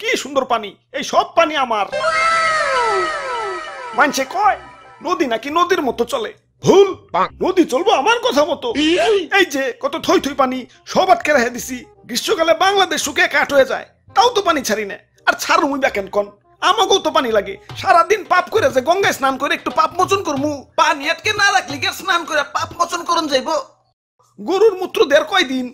কি সুন্দর পানি, এই সব পানি আমার। মানছে কয় নদী নাকি নদীর মতো চলে, ভুল। নদী চলবো আমার কথা মতো। এই যে কত থই থই পানি, সব আটকে রেখে দিছি। গ্রীষ্মকালে বাংলাদেশ শুকিয়ে কাঠ হয়ে যায়, তাও তো পানি ছাড়ি না। আর ছাড়ু মুই দেখেন কন, আমাকেও তো পানি লাগে। সারাদিন পাপ করে যে গঙ্গায় স্নান করে একটু পাপ মোচন করমু, পানি আটকে না রাখলি কে স্নান করে পাপ মোচন করন যাইব? গরুর মূত্র দেড় কয়দিন।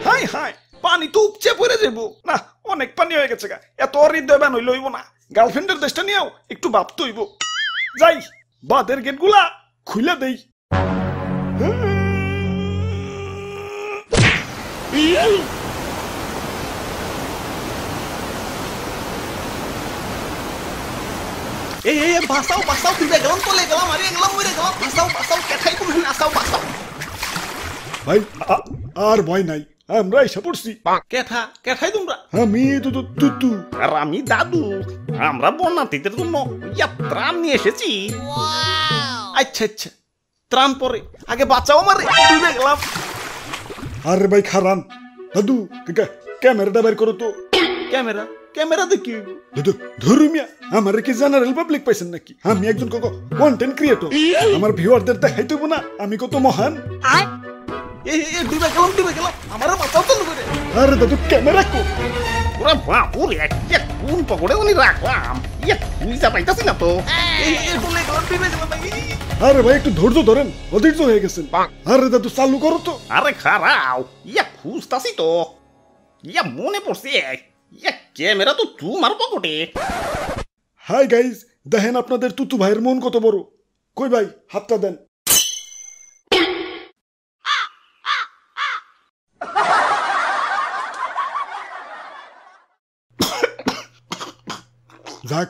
হাই হাই, পানি তো উপচে পড়ে যাবো না। অনেক পানি হয়ে গেছে গা, এত হৃদয় বান হইল হইব না। গার্লফ্রেন্ডের দেশটা নিয়েও একটু ভাবতে হইব। যাই, বাদের গেট গুলা খুলে দেই। এই এই বাসাও বাসাও, খুলে গেলাম, তলে গেলাম, আরে গেলাম, মরে গেলাম। বাসাও বাসাও, কেঠাই কোন আসাও বাসাও। ভাই আর ভয় নাই, আমরা এসে পড়ছি। কেঠা কেঠাই তোমরা? আমি তুতু আর আমি দাদু। আমরা বন্যার্থীদের জন্য ত্রাণ নিয়ে এসেছি। আচ্ছা আচ্ছা, ত্রাণ পরে, আগে বাঁচাও আমারে, ডুবে গেলাম। আরে ভাই খারান, দাদু ক্যামেরাটা বের করো তো। ক্যামেরা? ক্যামেরা দেখি দাদু ধরুমিয়া, আমার কি জেনারেল পাবলিক পাইছেন নাকি? আমি একজন কন্টেন্ট ক্রিয়েটর, আমার ভিউয়ারদের দেখাইতে হইব না আমি কত মহান। ডুবে গেলাম ডুবে গেলাম, আমার মাথাও তো ডুবে। আরে দাদু ক্যামেরা কো? ওরা বাপুরে কোন পকড়ে উনি রাখলাম, বুঝা পাইতাছি না তো। ডুবে গেলাম ডুবে গেলাম। আরে ভাই একটু ধৈর্য ধরেন, অধৈর্য হয়ে গেছেন। আরে দাদু চালু করো তো। আরে খারাও, খুঁজতাছি তো। মনে পড়ছে, ক্যামেরা তো তোমার পকেটে। হাই গাইজ, দেখেন আপনাদের তুতু ভাইয়ের মন কত বড়। কই ভাই হাতটা দেন। যাক,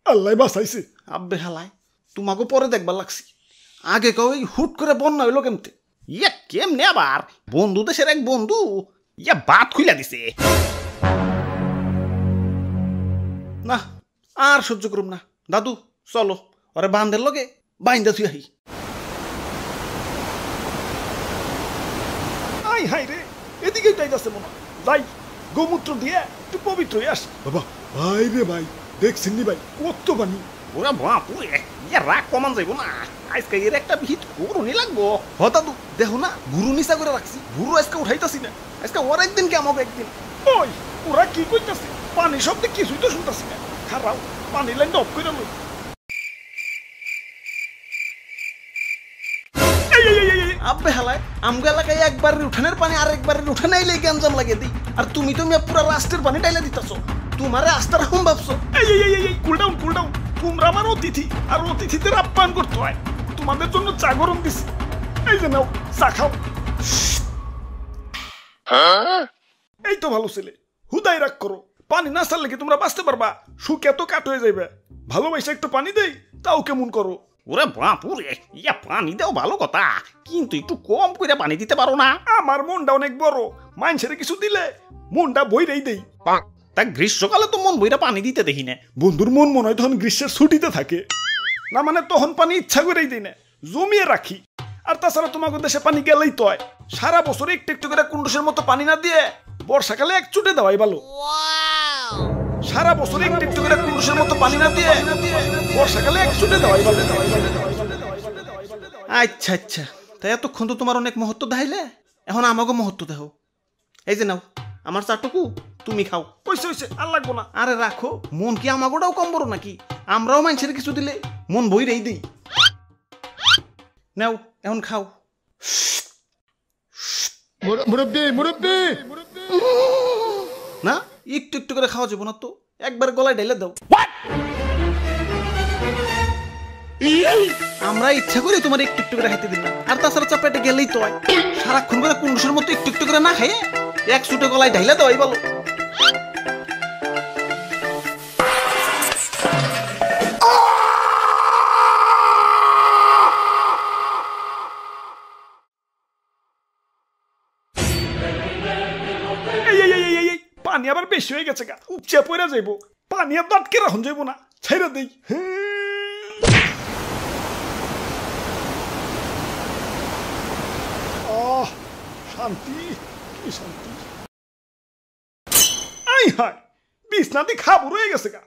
আল্লাহ বাঁচাইছে। আব্বে হালাই, তোমাকে পরে দেখবার লাগছি। আগে কেউ হুট করে বন্যা হইলো কেমতে? কেমনে আবার? বন্ধু দেশের এক বন্ধু বাত খুইলা দিছে। না আর সহ্য করুম না, দাদু চলো ওরে বান্ধের লগে বাইন্দা থুই আহি। আই হাই রে, এদিকে যাইতাছে মনে। যাই, গোমূত্র দিয়ে একটু পবিত্র হয়ে আসি। বাবা ভাই রে ভাই, দেখছেন নি ভাই কত পানি। ওরা বাপুরে, রাগ কমান যাইব না। আজকে এর একটা ভিত করুনি লাগবো। হ দাদু দেখো না, গুরু নিচা করে রাখছি, গুরু আজকে উঠাইতাছি না। আজকে ওর একদিন কি আমাকে একদিন। ওই ওরা কি কইতাছে? পানি শব্দে কিছুই তো শুনতাছি না। খারাপ, পানি লাইনটা অফ করে লই। আব্বে হালায়, আমগা এলাকায় একবারের উঠানের পানি আর একবারের উঠানে আইলে গঞ্জাম লাগিয়ে দিই। আর তুমি তো পুরা রাস্তার পানি টাইলে দিতেছো। তোমারে আস্থা রাখুন ভাবছো? এই কুল ডাউন কুল ডাউন। তোমরা আমার অতিথি, আর অতিথিদের আপ্যায়ন করতে হয়। তোমাদের জন্য চা গরম দিছি, এই যে নাও চা খাও। এই তো ভালো ছেলে, হুদাই রাগ করো। পানি না ছাড়লে কি তোমরা বাঁচতে পারবা? শুকে তো কাট হয়ে যাইবে। ভালোবাসা একটু পানি দেই, তাও কেমন করো? ওরে বাপুরে, পানি দাও ভালো কথা, কিন্তু একটু কম করে পানি দিতে পারো না? আমার মনটা অনেক বড়, মানুষের কিছু দিলে মনটা বইরেই দেই। তা গ্রীষ্মকালে তো মন বইরা পানি দিতে দেখি না। বন্ধুর মন মনে হয় তখন গ্রীষ্মের ছুটিতে থাকে না, মানে তখন পানি ইচ্ছা করেই দিই না, জমিয়ে রাখি। আর তাছাড়া তোমাদের দেশে পানি গেলেই তো হয়। সারা বছর একটু একটু করে কুন্ডুসের মতো পানি না দিয়ে বর্ষাকালে এক চুটে দেওয়াই ভালো। সারা বছর একটু একটু করে কুন্ডুসের মতো পানি না দিয়ে বর্ষাকালে এক চুটে দেওয়াই ভালো। আচ্ছা আচ্ছা, তাই এতক্ষণ তো তোমার অনেক মহত্ব দেখাইলে, এখন আমাকে মহত্ব দেখো। এই যে নাও আমার চাটুকু, তুমি খাও। পয়সা হইছে, আর লাগবো না। আরে রাখো, মন কি আমাগোটাও কম বড় নাকি? আমরাও মানুষের কিছু দিলে মন বইরেই দিই। নাও এখন খাও। মুরব্বি মুরব্বি, না একটু একটু করে খাওয়া যাবো না তো, একবার গলায় ঢেলে দাও। আমরা ইচ্ছা করি তোমার একটু একটু করে খাইতে দিন না। আর তাছাড়া চাপেটে গেলেই তো হয়, সারাক্ষণ করে কুন্ডুসের মতো একটু একটু করে না খাইয়ে এক ছুটে গলায় ঢাইলে দেওয়াই বলো। পানি আবার বেশি হয়ে গেছে গা, উপচে পড়ে যাইব। পানি আর আটকে রাখুন যাইব না, ছেড়ে দেই। শান্তি কি শান্তি আই হাই বিছনাতে খাবো রয়ে গেছে গা